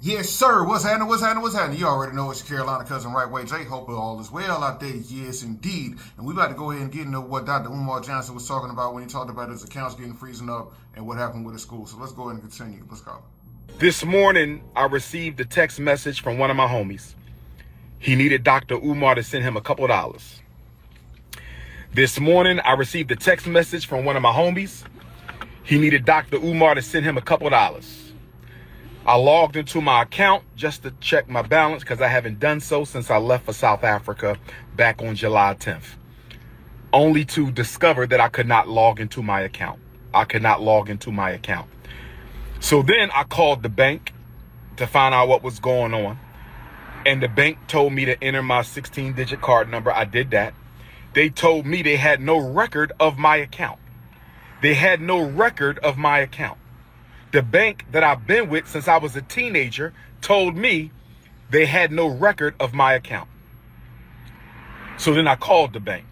Yes, sir. What's happening? What's happening? What's happening? You already know it's your Carolina cousin, Right Way Jay. Hope all is well out there. Yes, indeed. And we about to go ahead and get into what Dr. Umar Johnson was talking about when he talked about his accounts getting freezing up and what happened with his school. So let's go ahead and continue. Let's go. This morning, I received a text message from one of my homies. He needed Dr. Umar to send him a couple of dollars. This morning, I received a text message from one of my homies. He needed Dr. Umar to send him a couple of dollars. I logged into my account just to check my balance because I haven't done so since I left for South Africa back on July 10th. Only to discover that I could not log into my account. So then I called the bank to find out what was going on. And the bank told me to enter my 16-digit card number. I did that. They told me they had no record of my account. The bank that I've been with since I was a teenager told me they had no record of my account. So then I called the bank,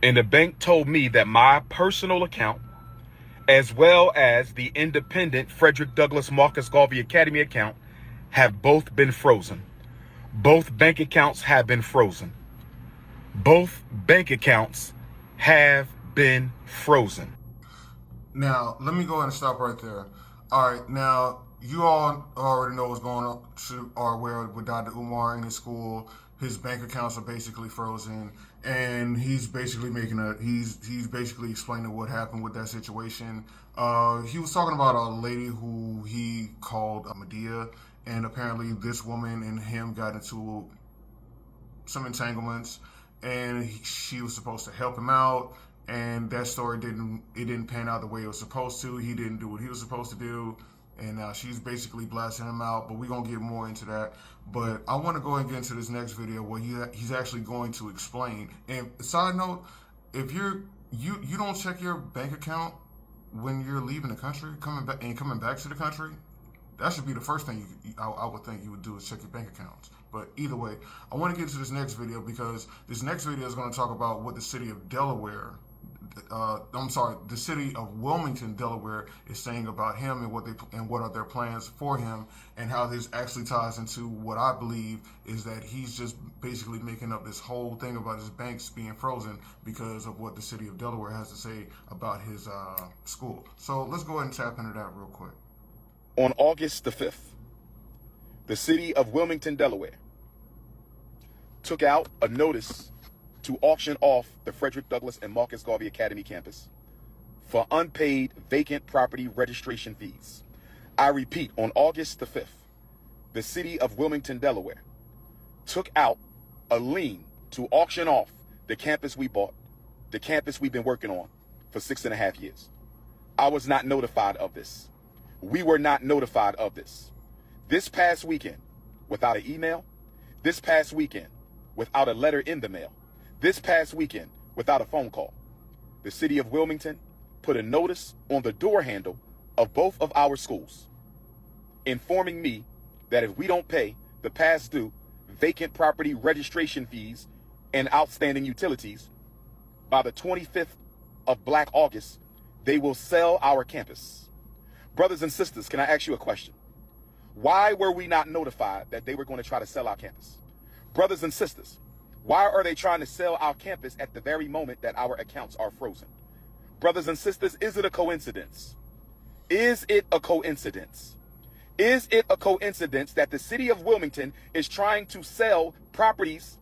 and the bank told me that my personal account, as well as the independent Frederick Marcus Garvey Academy account, have both been frozen. Both bank accounts have been frozen. Now, let me go ahead and stop right there. All right, now, you all already know what's going on, are aware with Dr. Umar in his school. His bank accounts are basically frozen, and he's basically he's basically explaining what happened with that situation. He was talking about a lady who he called Medea, and apparently this woman and him got into some entanglements, and she was supposed to help him out. And that story didn't pan out the way it was supposed to. He didn't do what he was supposed to do, and she's basically blasting him out. But we're gonna get more into that. But I want to go and get into this next video where he's actually going to explain. And side note, if you don't check your bank account when you're leaving the country, coming back to the country, that should be the first thing I would think you would do is check your bank accounts. But either way, I want to get into this next video because this next video is going to talk about what the city of Delaware. The city of Wilmington, Delaware, is saying about him and what are their plans for him, and how this actually ties into what I believe is that he's just basically making up this whole thing about his banks being frozen because of what the city of Delaware has to say about his school. So let's go ahead and tap into that real quick. On August the 5th, the city of Wilmington, Delaware, took out a notice to auction off the Frederick Douglass and Marcus Garvey Academy campus for unpaid vacant property registration fees. I repeat, on August the 5th, the city of Wilmington, Delaware, took out a lien to auction off the campus we bought, the campus we've been working on for 6.5 years. I was not notified of this. We were not notified of this. This past weekend, without an email, this past weekend, without a letter in the mail, this past weekend, without a phone call, the city of Wilmington put a notice on the door handle of both of our schools, informing me that if we don't pay the past due vacant property registration fees and outstanding utilities by the 25th of Black August, they will sell our campus. Brothers and sisters, can I ask you a question? Why were we not notified that they were going to try to sell our campus? Brothers and sisters, why are they trying to sell our campus at the very moment that our accounts are frozen? Brothers and sisters, is it a coincidence? Is it a coincidence? Is it a coincidence that the city of Wilmington is trying to sell properties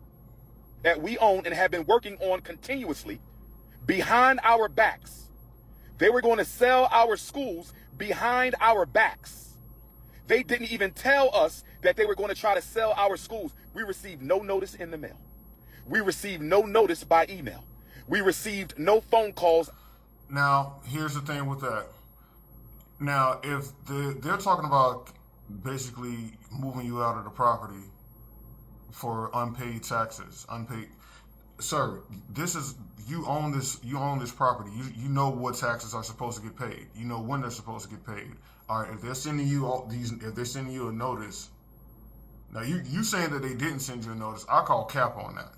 that we own and have been working on continuously behind our backs? They were going to sell our schools behind our backs. They didn't even tell us that they were going to try to sell our schools. We received no notice in the mail. We received no notice by email. We received no phone calls. Now, here's the thing with that. Now, if they're talking about basically moving you out of the property for unpaid taxes, sir, you own this property. You know what taxes are supposed to get paid. You know when they're supposed to get paid. All right, if they're sending you a notice, now you saying that they didn't send you a notice, I call cap on that.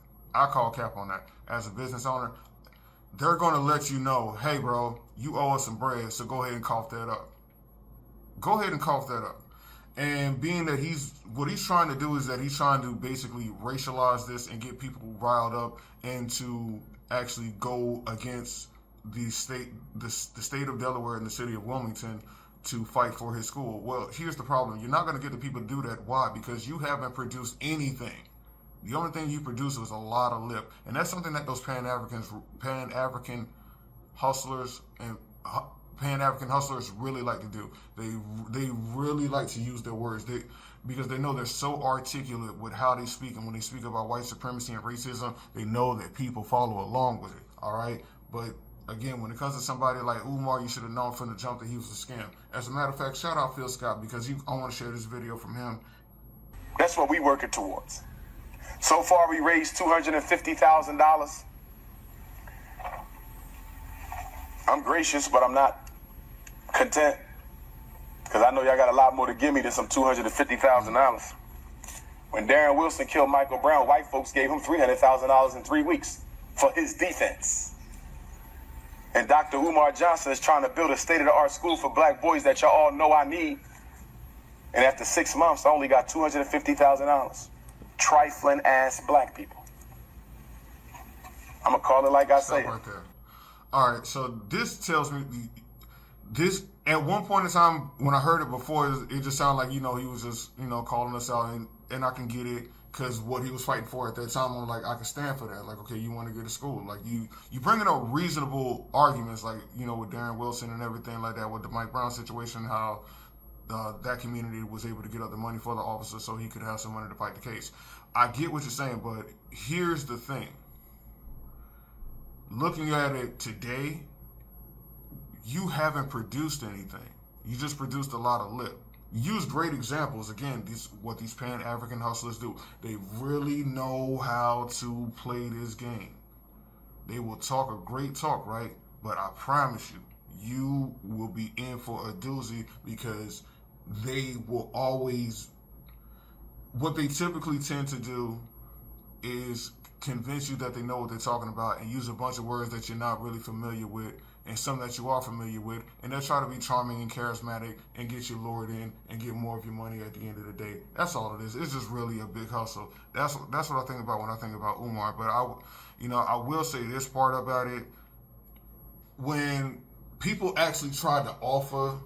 As a business owner, they're going to let you know, hey, bro, you owe us some bread, so go ahead and cough that up. And being that what he's trying to do is that he's trying to basically racialize this and get people riled up and to actually go against the state of Delaware and the city of Wilmington to fight for his school. Well, here's the problem. You're not going to get the people to do that. Why? Because you haven't produced anything. The only thing you produce was a lot of lip. And that's something that those Pan-African hustlers and Pan-African hustlers really like to do. They really like to use their words. Because they know they're so articulate with how they speak, and when they speak about white supremacy and racism, they know that people follow along with it. All right, but again, when it comes to somebody like Umar, you should have known from the jump that he was a scam. As a matter of fact, shout out Phil Scott, because I want to share this video from him. That's what we working towards. So far, we raised $250,000. I'm gracious, but I'm not content, because I know y'all got a lot more to give me than some $250,000. When Darren Wilson killed Michael Brown, white folks gave him $300,000 in 3 weeks for his defense. And Dr. Umar Johnson is trying to build a state-of-the-art school for black boys that y'all all know I need. And after 6 months, I only got $250,000. Trifling ass black people. I'm gonna call it like I say it. Right there. All right, so this tells me this. At one point in time, when I heard it before, it just sounded like, he was just, calling us out, and I can get it, because what he was fighting for at that time, I'm like, I can stand for that. Like, okay, you want to get to school. Like, you bringing up reasonable arguments, like, with Darren Wilson and everything like that, with the Mike Brown situation, how that community was able to get up the money for the officer so he could have some money to fight the case. I get what you're saying, but here's the thing. Looking at it today, you haven't produced anything. You just produced a lot of lip. You use great examples. Again, what these Pan-African hustlers do. They really know how to play this game. They will talk a great talk, right? But I promise you will be in for a doozy, because they will always, what they typically tend to do is convince you that they know what they're talking about and use a bunch of words that you're not really familiar with, and some that you are familiar with, and they'll try to be charming and charismatic and get you lured in and get more of your money at the end of the day. That's all it is. It's just really a big hustle. That's what I think about when I think about Umar. But I will say this part about it. When people actually tried to offer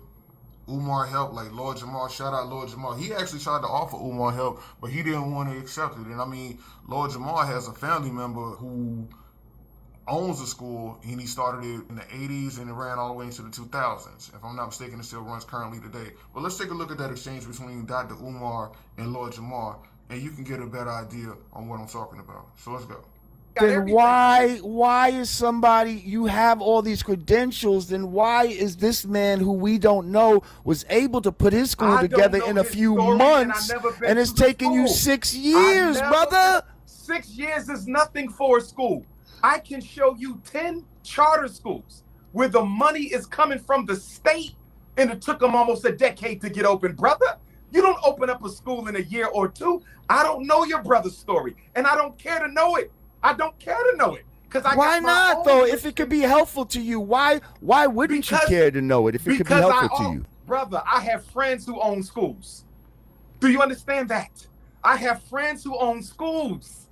Umar help, like Lord Jamar, shout out Lord Jamar. He actually tried to offer Umar help, but he didn't want to accept it. And I mean, Lord Jamar has a family member who owns a school, and he started it in the 80s and it ran all the way into the 2000s. If I'm not mistaken, it still runs currently today. But let's take a look at that exchange between Dr. Umar and Lord Jamar, and you can get a better idea on what I'm talking about. So let's go. Then why is somebody, you have all these credentials, then why is this man who we don't know was able to put his school together in a few months, and it's taking you 6 years, brother? 6 years is nothing for a school. I can show you 10 charter schools where the money is coming from the state, and it took them almost a decade to get open, brother. You don't open up a school in a year or two. I don't know your brother's story, and I don't care to know it. I don't care to know it. Why not, though? If it could be helpful to you, why wouldn't you care to know it if it could be helpful to you? Brother, I have friends who own schools. Do you understand that? I have friends who own schools.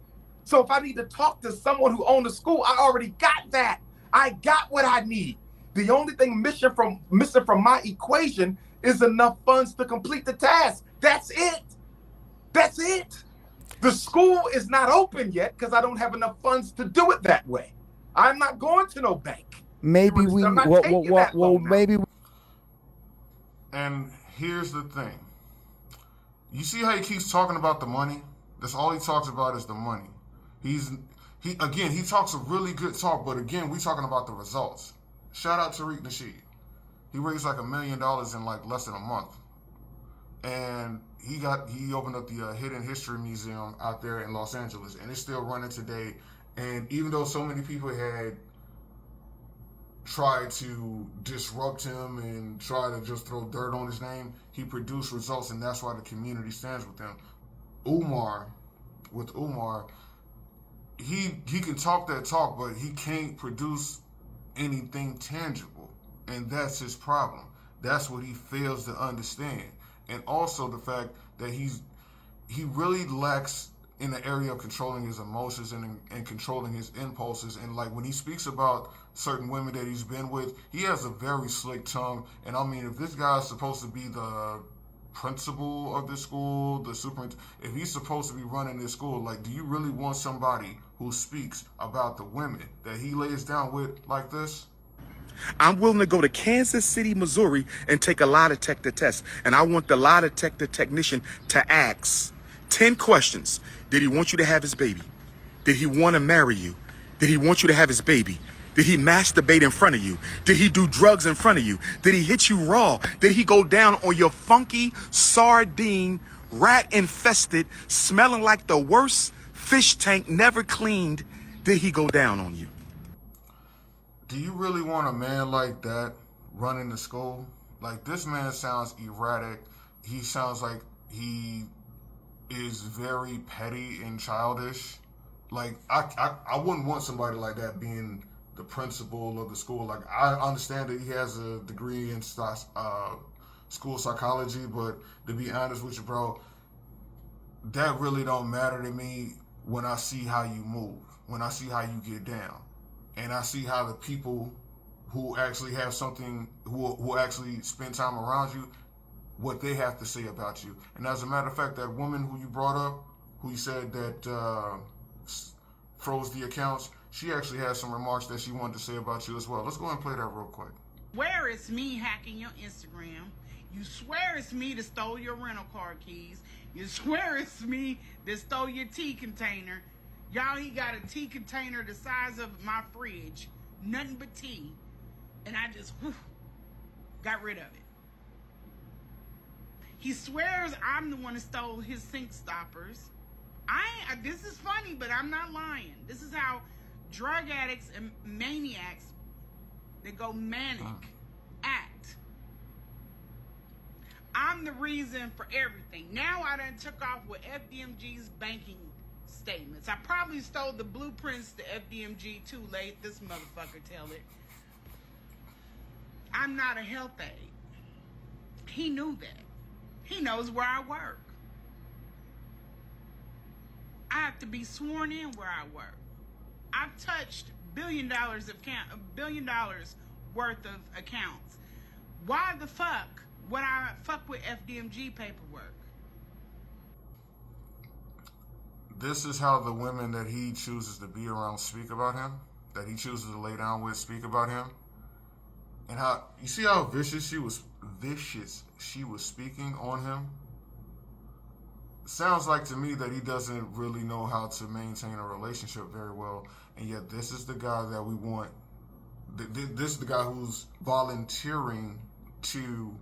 So if I need to talk to someone who owns a school, I already got that. I got what I need. The only thing missing from my equation is enough funds to complete the task. That's it. That's it. The school is not open yet because I don't have enough funds to do it that way. I'm not going to no bank. Maybe we, maybe. And here's the thing. You see how he keeps talking about the money? That's all he talks about is the money. He talks a really good talk, but again, we talking about the results. Shout out Tariq Nasheed. He raised like $1 million in like less than a month. And he opened up the Hidden History Museum out there in Los Angeles, and it's still running today. And even though so many people had tried to disrupt him and try to just throw dirt on his name, he produced results, and that's why the community stands with him. Umar, he can talk that talk, but he can't produce anything tangible, and that's his problem. That's what he fails to understand. and also the fact that he really lacks in the area of controlling his emotions and controlling his impulses. And like when he speaks about certain women that he's been with, he has a very slick tongue. And I mean, if this guy's supposed to be the principal of the school, the superintendent, if he's supposed to be running this school, like, do you really want somebody who speaks about the women that he lays down with like this? I'm willing to go to Kansas City, Missouri, and take a lie detector test. And I want the lie detector technician to ask 10 questions. Did he want you to have his baby? Did he want to marry you? Did he want you to have his baby? Did he masturbate in front of you? Did he do drugs in front of you? Did he hit you raw? Did he go down on your funky, sardine, rat-infested, smelling like the worst fish tank never cleaned? Did he go down on you? Do you really want a man like that running the school? Like, this man sounds erratic. He sounds like he is very petty and childish. Like, I wouldn't want somebody like that being the principal of the school. Like, I understand that he has a degree in school psychology, but to be honest with you, bro, that really don't matter to me when I see how you move, when I see how you get down, and I see how the people who actually have something, who actually spend time around you, what they have to say about you. And as a matter of fact, that woman who you brought up, who you said that froze the accounts, she actually has some remarks that she wanted to say about you as well. Let's go and play that real quick. Swear it's me hacking your Instagram. You swear it's me that stole your rental car keys. You swear it's me that stole your tea container. Y'all, he got a tea container the size of my fridge. Nothing but tea. And I just got rid of it. He swears I'm the one that stole his sink stoppers. This is funny, but I'm not lying. This is how drug addicts and maniacs that go manic act. I'm the reason for everything. Now I done took off with FDMG's banking statements. I probably stole the blueprints to FDMG too late. This motherfucker tell it. I'm not a health aide. He knew that. He knows where I work. I have to be sworn in where I work. I've touched $1 billion worth of accounts. Why the fuck would I fuck with FDMG paperwork? This is how the women that he chooses to be around speak about him, that he chooses to lay down with speak about him. And how, you see how vicious she was speaking on him? Sounds like to me that he doesn't really know how to maintain a relationship very well, and yet this is the guy that we want. This is the guy who's volunteering to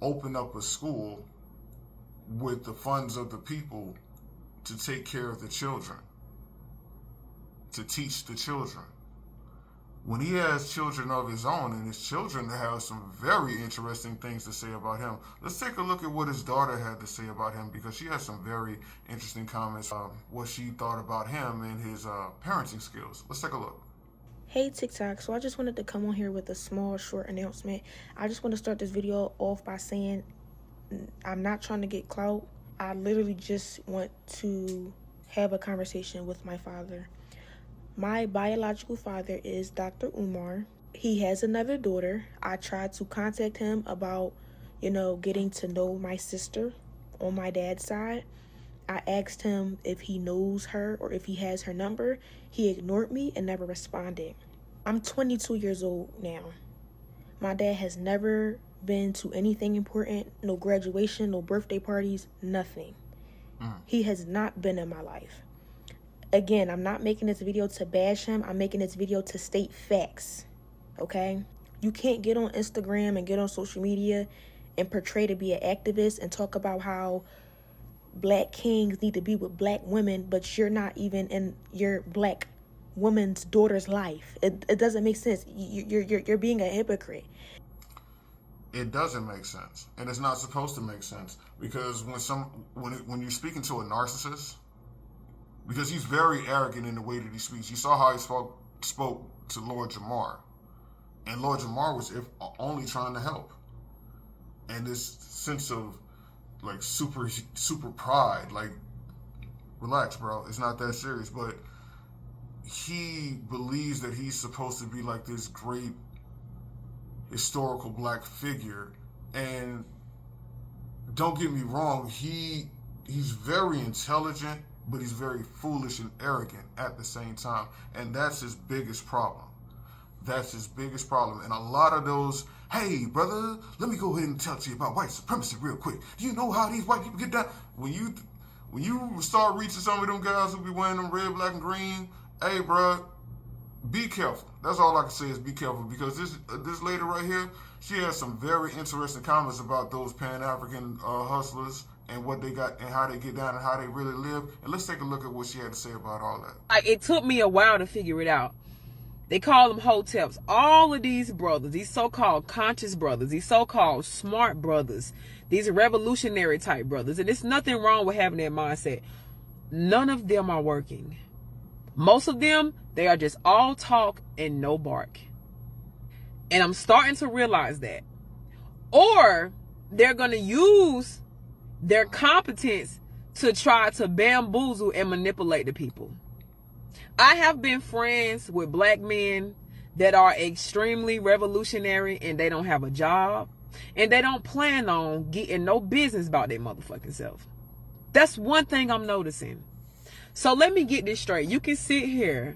open up a school with the funds of the people to take care of the children, to teach the children. When he has children of his own, and his children have some very interesting things to say about him. Let's take a look at what his daughter had to say about him, because she has some very interesting comments, what she thought about him and his parenting skills. Let's take a look. Hey TikTok, so I just wanted to come on here with a small short announcement. I just want to start this video off by saying I'm not trying to get clout. I literally just want to have a conversation with my father. My biological father is Dr. Umar. He has another daughter. I tried to contact him about, getting to know my sister on my dad's side. I asked him if he knows her or if he has her number. He ignored me and never responded. I'm 22 years old now. My dad has never been to anything important, no graduation, no birthday parties, nothing. He has not been in my life. Again, I'm not making this video to bash him. I'm making this video to state facts, okay? You can't get on Instagram and get on social media and portray to be an activist and talk about how black kings need to be with black women, but you're not even in your black woman's daughter's life. It doesn't make sense. You're being a hypocrite. It doesn't make sense, and it's not supposed to make sense, because when you're speaking to a narcissist, because he's very arrogant in the way that he speaks. You saw how he spoke to Lord Jamar, and Lord Jamar was only trying to help. and this sense of like super pride. Like, relax, bro. It's not that serious. But he believes that he's supposed to be like this great historical black figure. And don't get me wrong, he's very intelligent, but he's very foolish and arrogant at the same time. And that's his biggest problem. That's his biggest problem. And a lot of those, hey, brother, let me go ahead and talk to you about white supremacy real quick. Do you know how these white people get down? When you start reaching some of them guys who be wearing them red, black, and green, hey, bro, be careful. That's all I can say is be careful, because this lady right here, she has some very interesting comments about those Pan-African hustlers and what they got and how they get down and how they really live. And let's take a look at what she had to say about all that. Like, it took me a while to figure it out. They call them hoteps. All of these brothers, these so-called conscious brothers, these so-called smart brothers, these revolutionary type brothers, and there's nothing wrong with having that mindset. None of them are working. Most of them, they are just all talk and no bark. And I'm starting to realize that. Or they're going to use their competence to try to bamboozle and manipulate the people. I have been friends with black men that are extremely revolutionary, and they don't have a job, and they don't plan on getting no business about their motherfucking self. That's one thing I'm noticing. So let me get this straight. You can sit here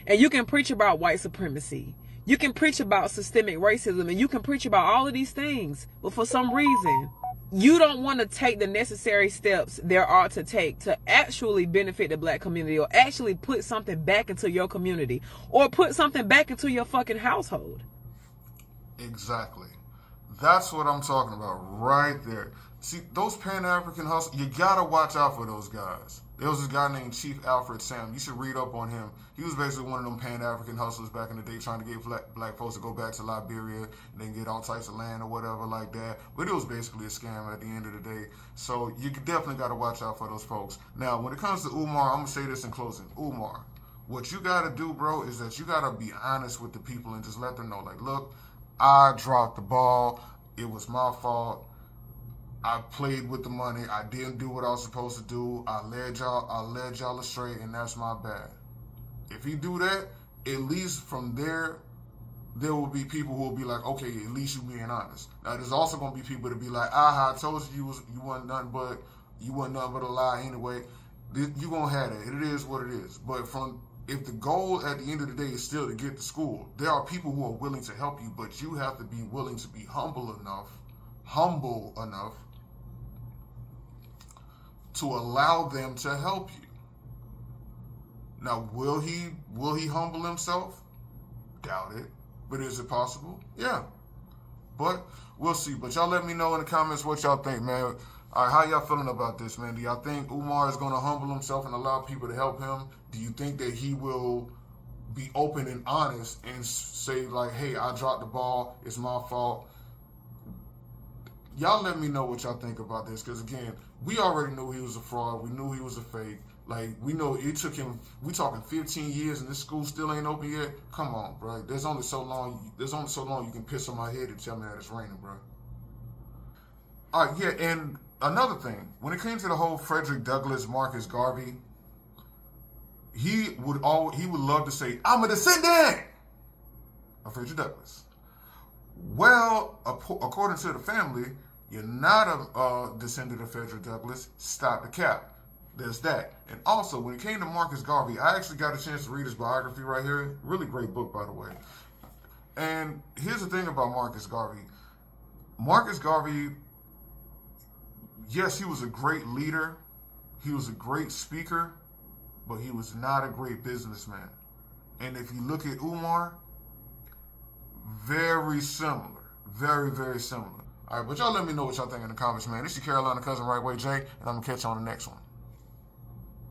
and you can preach about white supremacy. You can preach about systemic racism, and you can preach about all of these things. But for some reason, you don't want to take the necessary steps there are to take to actually benefit the black community, or actually put something back into your community, or put something back into your fucking household. Exactly. That's what I'm talking about right there. See, those Pan-African hustlers, you gotta watch out for those guys. There was this guy named Chief Alfred Sam. You should read up on him. He was basically one of them Pan-African hustlers back in the day, trying to get black folks to go back to Liberia and then get all types of land or whatever like that. But it was basically a scam at the end of the day. So you definitely got to watch out for those folks. Now, when it comes to Umar, I'm going to say this in closing. Umar, what you got to do, bro, is that you got to be honest with the people and just let them know, like, look, I dropped the ball. It was my fault. I played with the money. I didn't do what I was supposed to do. I led y'all astray, and that's my bad. If he do that, at least from there will be people who will be like, okay, at least you being honest. Now, there's also gonna be people to be like, I told you wasn't nothing but a lie anyway. You gonna have that. It is what it is. But if the goal at the end of the day is still to get to school, there are people who are willing to help you, but you have to be willing to be humble enough to allow them to help you. Now, will he humble himself? Doubt it. But is it possible? Yeah. But we'll see. But y'all let me know in the comments what y'all think, man. All right, how y'all feeling about this, man? Do y'all think Umar is going to humble himself and allow people to help him? Do you think that he will be open and honest and say, like, hey, I dropped the ball, it's my fault? Y'all let me know what y'all think about this, because, again, we already knew he was a fraud. We knew he was a fake. Like, we know it took him, we talking 15 years and this school still ain't open yet? Come on, bro. There's only so long you can piss on my head and tell me that it's raining, bro. All right, yeah, and another thing, when it came to the whole Frederick Douglass, Marcus Garvey, he would love to say, I'm a descendant of Frederick Douglass. Well, according to the family, you're not a descendant of Frederick Douglass. Stop the cap. There's that. And also, when it came to Marcus Garvey, I actually got a chance to read his biography right here. Really great book, by the way. And here's the thing about Marcus Garvey. Marcus Garvey, yes, he was a great leader. He was a great speaker, but he was not a great businessman. And if you look at Umar, very similar. Very, very similar. All right, but y'all let me know what y'all think in the comments, man. This is your Carolina cousin, Right Way Jay, and I'm going to catch you on the next one.